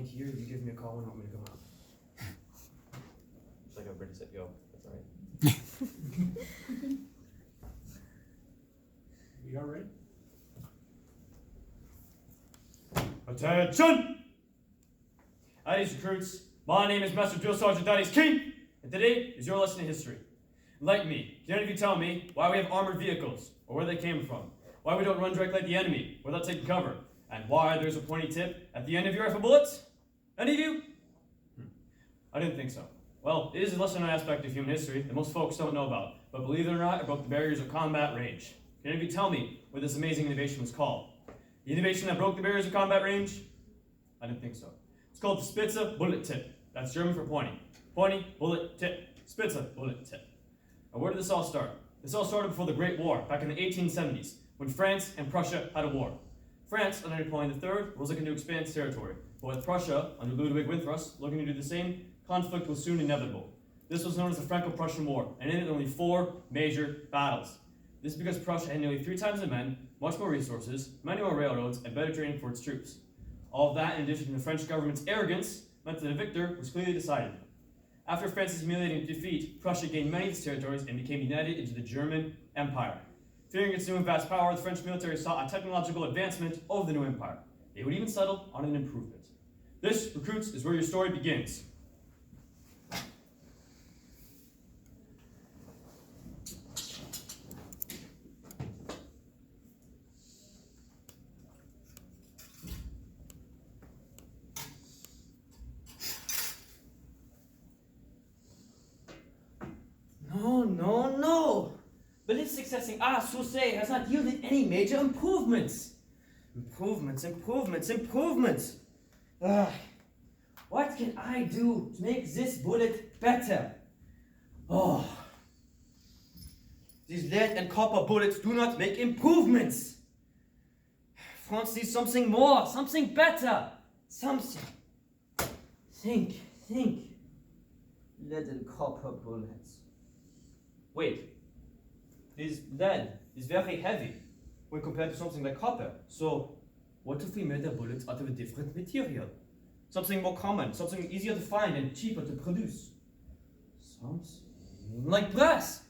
point here, you give me a call when you want me to come out. It's like a British yo, that's alright. We all right? Attention! Thaddeus recruits, my name is Master Drill Sergeant Thaddeus Kuehn, and today is your lesson in history. Like me, can any of you tell me why we have armored vehicles, or where they came from? Why we don't run directly at the enemy without taking cover? And why there's a pointy tip at the end of your rifle bullets? Any of you? I didn't think so. Well, it is a lesson on an aspect of human history that most folks don't know about, but believe it or not, it broke the barriers of combat range. Can any of you tell me what this amazing innovation was called? The innovation that broke the barriers of combat range? I didn't think so. It's called the Spitzer bullet tip. That's German for pointy. Pointy, bullet, tip. Spitzer, bullet, tip. Now where did this all start? This all started before the Great War, back in the 1870s, when France and Prussia had a war. France, under Napoleon III, was looking to expand its territory, but with Prussia, under Ludwig Winthrus, looking to do the same, conflict was soon inevitable. This was known as the Franco-Prussian War, and in it only 4 major battles. This is because Prussia had nearly 3 times the men, much more resources, many more railroads, and better training for its troops. All of that, in addition to the French government's arrogance, meant that the victor was clearly decided. After France's humiliating defeat, Prussia gained many of its territories and became united into the German Empire. Fearing its new and vast power, the French military sought a technological advancement of the new empire. They would even settle on an improvement. This, recruits, is where your story begins. No. Ballistic testing, so say, has not yielded any major improvements. Improvements. What can I do to make this bullet better? These lead and copper bullets do not make improvements. France needs something more, something better, something. Think. Lead and copper bullets. Wait, this lead is very heavy when compared to something like copper. So, what if we made the bullets out of a different material? Something more common, something easier to find and cheaper to produce. Something like brass.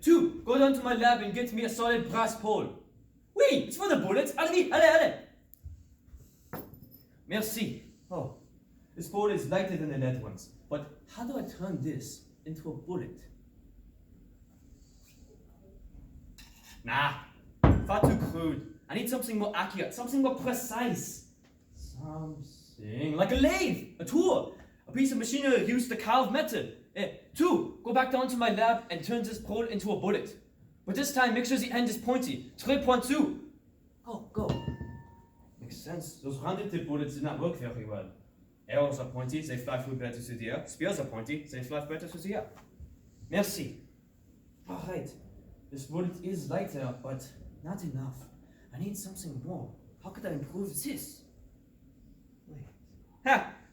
2, go down to my lab and get me a solid brass pole. Oui, it's for the bullets. Allez. Merci. This pole is lighter than the lead ones. But how do I turn this into a bullet? Nah, far too crude. I need something more accurate, something more precise. Something like a lathe, a tool, a piece of machinery used to carve metal. 2, go back down to my lab and turn this pole into a bullet. But this time, make sure the end is pointy. 3.2. Go. Makes sense. Those rounded tip bullets did not work very well. Arrows are pointy, they fly through better to the air. Spears are pointy, they fly better to the air. Merci. Alright. This bullet is lighter, but not enough. I need something more. How could I improve this? Wait.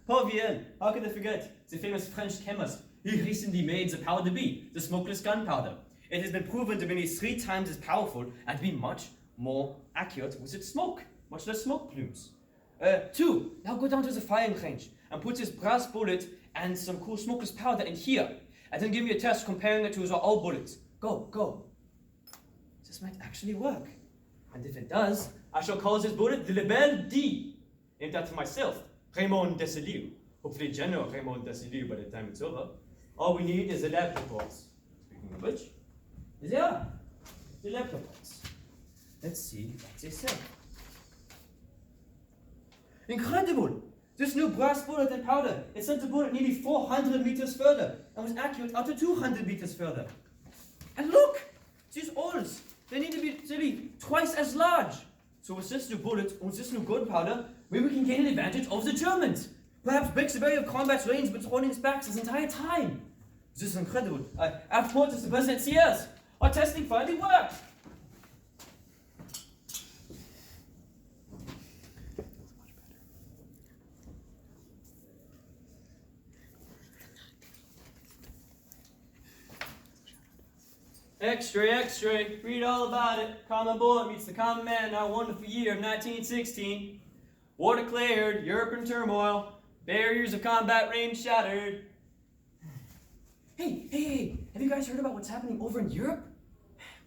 Paul Viel. How could I forget? The famous French chemist. He recently made the powder B, the smokeless gunpowder. It has been proven to be nearly 3 times as powerful and to be much more accurate with its smoke. Much less smoke plumes. 2, now go down to the firing range and put this brass bullet and some cool smokeless powder in here. And then give me a test comparing it to our old bullets. Go. This might actually work. And if it does, I shall call this bullet the Lebel D. Named after myself, Raymond Desillieu. Hopefully General Raymond Desillieu by the time it's over. All we need is the lab reports. Speaking of which, here they are. The lab reports. Let's see what they say. Incredible! This new brass bullet and powder, it sent the bullet nearly 400 meters further and was accurate up to 200 meters further. And look! These holes, they need to be twice as large. So with this new bullet and with this new gunpowder, maybe we can gain an advantage over the Germans. Perhaps break the barrier of combat's range been holding us back this entire time. This is incredible. I've reported to the President CS. Our testing finally worked. X-ray, read all about it. Common bullet meets the common man in our wonderful year of 1916. War declared, Europe in turmoil. Barriers of combat range shattered. Hey, have you guys heard about what's happening over in Europe?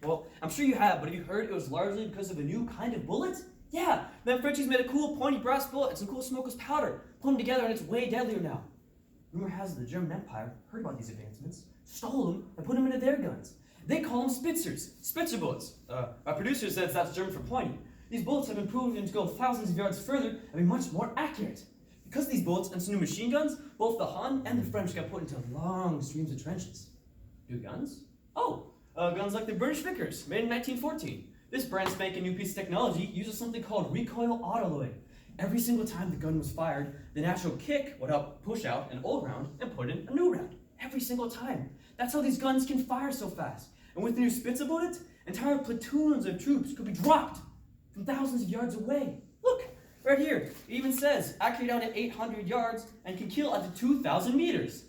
Well, I'm sure you have, but have you heard it was largely because of a new kind of bullet? Yeah, the Frenchies made a cool pointy brass bullet and some cool smokeless powder. Put them together and it's way deadlier now. Rumor has it the German Empire heard about these advancements, stole them, and put them into their guns. They call them Spitzers, Spitzer bullets. Our producer says that's German for pointy. These bullets have been proven to go thousands of yards further and be much more accurate. Because of these bullets and some new machine guns, both the Hun and the French got put into long streams of trenches. New guns? Guns like the British Vickers, made in 1914. This brand spanking new piece of technology uses something called recoil autoloading. Every single time the gun was fired, the natural kick would help push out an old round and put in a new round. Every single time. That's how these guns can fire so fast. And with the new Spitzer bullet, entire platoons of troops could be dropped from thousands of yards away. Look, right here, it even says, accurate out at 800 yards and can kill up to 2,000 meters.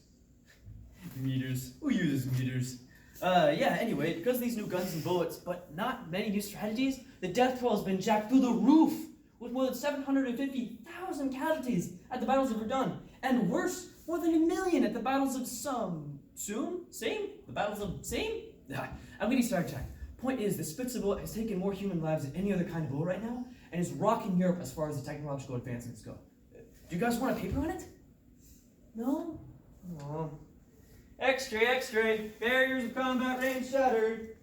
Meters? Who uses meters? Anyway, because of these new guns and bullets, but not many new strategies, the death toll has been jacked through the roof, with more than 750,000 casualties at the battles of Verdun, and worse, more than 1 million at the battles of The battles of Same? I'm getting sidetracked. Point is, the Spitzer bullet has taken more human lives than any other kind of bullet right now, and is rocking Europe as far as the technological advancements go. Do you guys want a paper on it? No? Oh. X-ray, barriers of combat range shattered.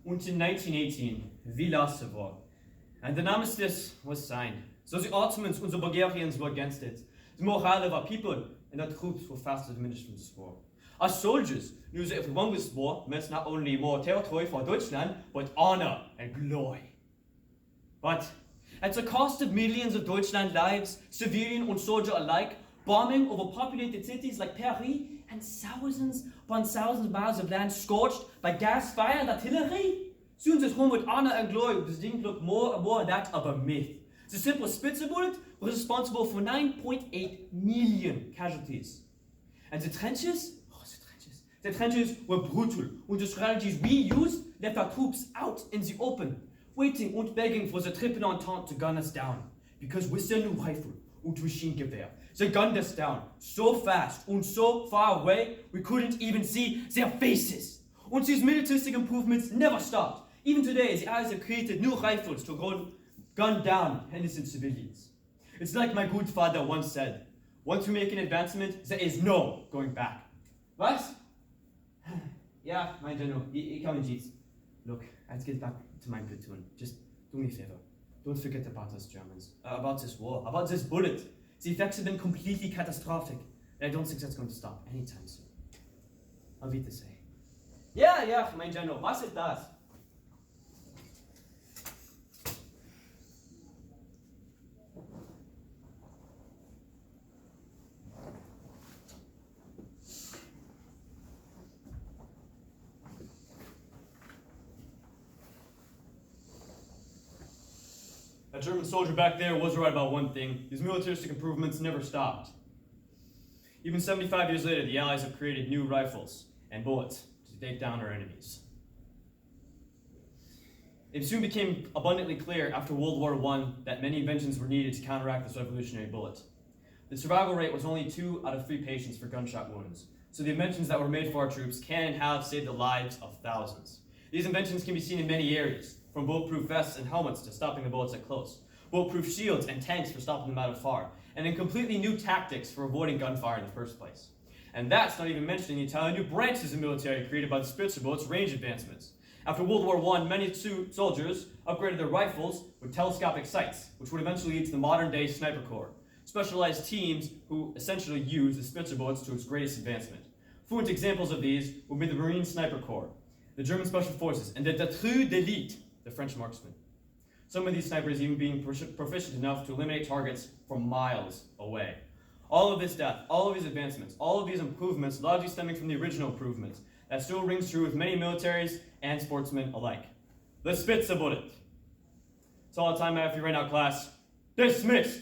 Und in 1918, wie last war, and an armistice was signed. So the Ottomans and the Bulgarians were against it. The morale of our people and our troops were fast diminished from this war. Our soldiers knew that if we won this war, it meant not only more territory for Deutschland, but honor and glory. But at the cost of millions of Deutschland lives, civilian and soldier alike, bombing overpopulated cities like Paris, and thousands upon thousands of miles of land scorched by gas, fire, and artillery? Soon this home with honor and glory was beginning to look more and more that of a myth. The simple Spitzer bullet was responsible for 9.8 million casualties. And the trenches? The trenches were brutal, and the strategies we used left our troops out in the open, waiting and begging for the Triple Entente to gun us down. Because with their new rifle and machine gewehr, they gunned us down so fast and so far away, we couldn't even see their faces. And these militaristic improvements never stopped. Even today, the Allies have created new rifles to gun down innocent civilians. It's like my good father once said, once we make an advancement, there is no going back. What? Yeah, mein General, ich kann nicht. Look, let's get back to my platoon. Just do me a favor. Don't forget about us Germans, about this war, about this bullet. The effects have been completely catastrophic, and I don't think that's going to stop anytime soon. Auf Wiedersehen. Ja, mein General, was ist das? That German soldier back there was right about one thing. These militaristic improvements never stopped. Even 75 years later, the Allies have created new rifles and bullets to take down our enemies. It soon became abundantly clear after World War I that many inventions were needed to counteract this revolutionary bullet. The survival rate was only 2 out of 3 patients for gunshot wounds, so the inventions that were made for our troops can and have saved the lives of thousands. These inventions can be seen in many areas, from bulletproof vests and helmets to stopping the bullets at close, bulletproof shields and tanks for stopping them out of far, and in completely new tactics for avoiding gunfire in the first place. And that's not even mentioning the entirely new branches of the military created by the Spitzer bullet's range advancements. After World War I, many soldiers upgraded their rifles with telescopic sights, which would eventually lead to the modern-day sniper corps, specialized teams who essentially use the Spitzer bullets to its greatest advancement. Fluent examples of these would be the Marine Sniper Corps, the German Special Forces, and the Détruits d'élite, the French marksmen. Some of these snipers even being proficient enough to eliminate targets from miles away. All of this death, all of these advancements, all of these improvements largely stemming from the original improvements that still rings true with many militaries and sportsmen alike. The Spitzer bullet. That's all the time I have for you right now, class. Dismissed!